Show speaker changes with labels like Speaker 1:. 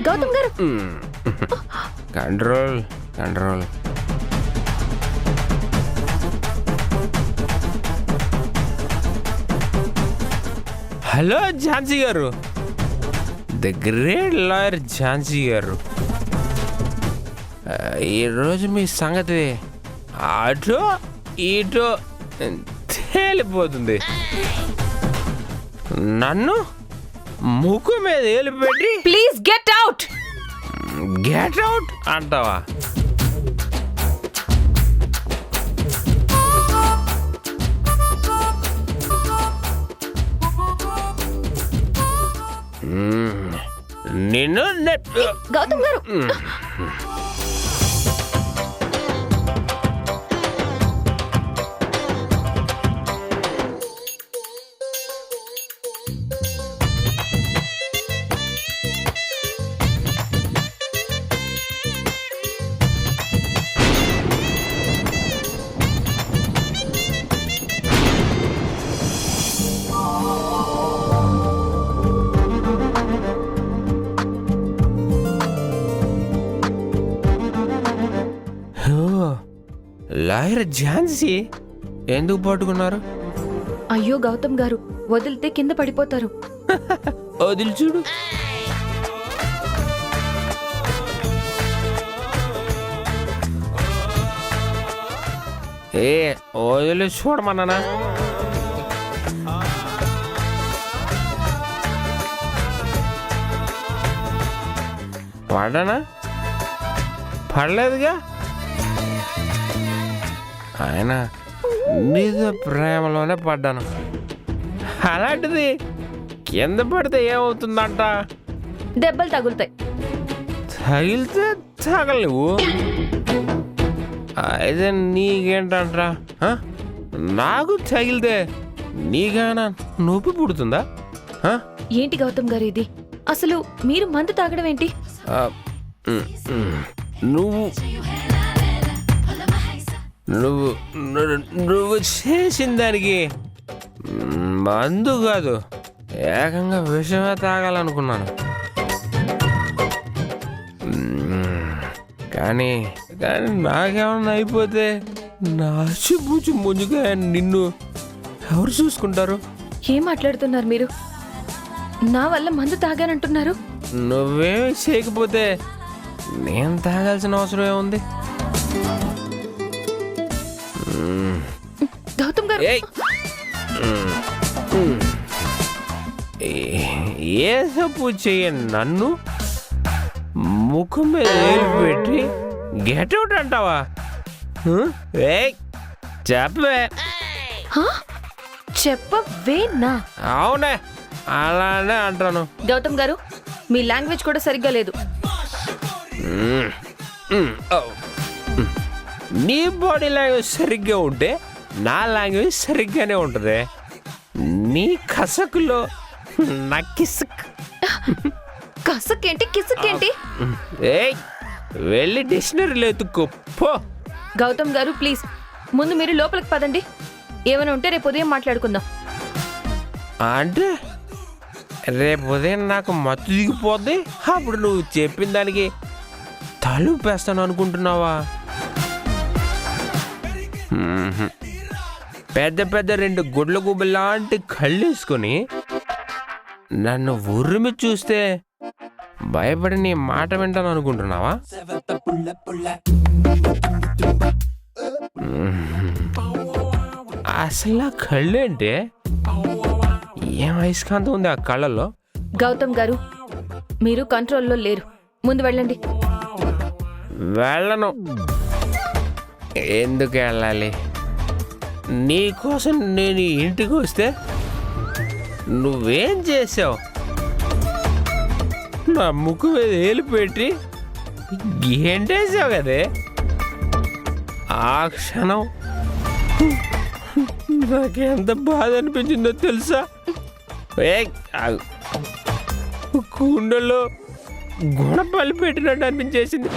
Speaker 1: గౌతమ్ గారు
Speaker 2: control control. Hello Jhansi గారు, the great lawyer Jhansi గారు. ఈరోజు మీ సంగతి అటో ఇటో తేలిపోతుంది. నన్ను ముక్కు మీద ఏలు పెట్టి
Speaker 1: please get out.
Speaker 2: Get out అంటావా? నిన్ను
Speaker 1: గౌతమ్ గారు
Speaker 2: లాయర్ ఝాన్సీ ఎందుకు పట్టుకున్నారు?
Speaker 1: అయ్యో గౌతమ్ గారు, వదిలితే కింద పడిపోతారు.
Speaker 2: వదిలి చూడు. ఏ వదిలి చూడమన్నానా? పడ్డానా? పడలేదుగా. ఆయన నీతో ప్రేమలోనే పడ్డాను. అలాంటిది కింద పడితే ఏమవుతుందంట?
Speaker 1: దెబ్బలు తగులుతాయి.
Speaker 2: తగిలితే తగలవు. అయితే నీకేంటంటరా? నాకు తగిలితే నీకైనా నొప్పి పుడుతుందా?
Speaker 1: ఏంటి గౌతమ్ గారు ఇది? అసలు మీరు మందు తాగడం ఏంటి?
Speaker 2: నువ్వు నువ్వు నువ్వు చేసిన దానికి మందు కాదు, ఏకంగా విషమే తాగాలనుకున్నాను. కానీ కానీ నాకేమన్నా అయిపోతే నాచిబూచి ముందుగా నిన్ను ఎవరు చూసుకుంటారు?
Speaker 1: ఏం మాట్లాడుతున్నారు మీరు? నా వల్ల మందు తాగానంటున్నారు?
Speaker 2: నువ్వేమి చేయకపోతే నేను తాగాల్సిన అవసరం ఏముంది?
Speaker 1: గౌతమ్ గారు
Speaker 2: ఏ తప్పు చేయను నన్ను ముఖం మీద ఏలు పెట్టి గెట్ అవుట్ అంటావా? చెప్పవే.
Speaker 1: చెప్పవేనా?
Speaker 2: అవునే, అలానే అంటాను.
Speaker 1: గౌతమ్ గారు, మీ లాంగ్వేజ్ కూడా సరిగ్గా లేదు.
Speaker 2: నీ బాడీ లాంగ్వేజ్ సరిగ్గా ఉంటే నా లాంగ్వేజ్ సరిగ్గానే ఉంటుంది. నీ కసకులో నా కిసక్.
Speaker 1: కసకేంటి కిసకేంటి?
Speaker 2: వెళ్ళి డిక్షనరీలో ఎత్తుక్కో పో.
Speaker 1: గౌతమ్ గారు ప్లీజ్ ముందు మీరు లోపలికి పదండి. ఏమైనా ఉంటే రేపు ఉదయం మాట్లాడుకుందాం.
Speaker 2: అంటే రేపు ఉదయం నాకు మత్తు దిగిపోద్ది, అప్పుడు నువ్వు చెప్పిన దానికి తలుపేస్తాను అనుకుంటున్నావా? పెద్ద పెద్ద 2 గుడ్ల గుబ్బ లాంటి కళ్ళు వేసుకొని నన్ను ఉర్రిమి చూస్తే భయపడి నీ మాట వింటాను అనుకుంటున్నావా? అసలు ఆ కళ్ళేంటే? ఏం అయస్కాంతం ఉంది ఆ కళ్ళలో?
Speaker 1: గౌతమ్ గారు, మీరు కంట్రోల్లో లేరు. ముందు వెళ్ళండి.
Speaker 2: వెళ్ళను. ఎందుకు వెళ్ళాలి? నీకోసం నేను ఇంటికి వస్తే నువ్వేం చేసావు? నా ముక్కు మీద ఏలు పెట్టి గేంటేసావు కదే. ఆ క్షణం నాకెంత బాధ అనిపించిందో తెలుసా? గుండెలో గుణపాలు పెట్టినట్టు అనిపించేసింది.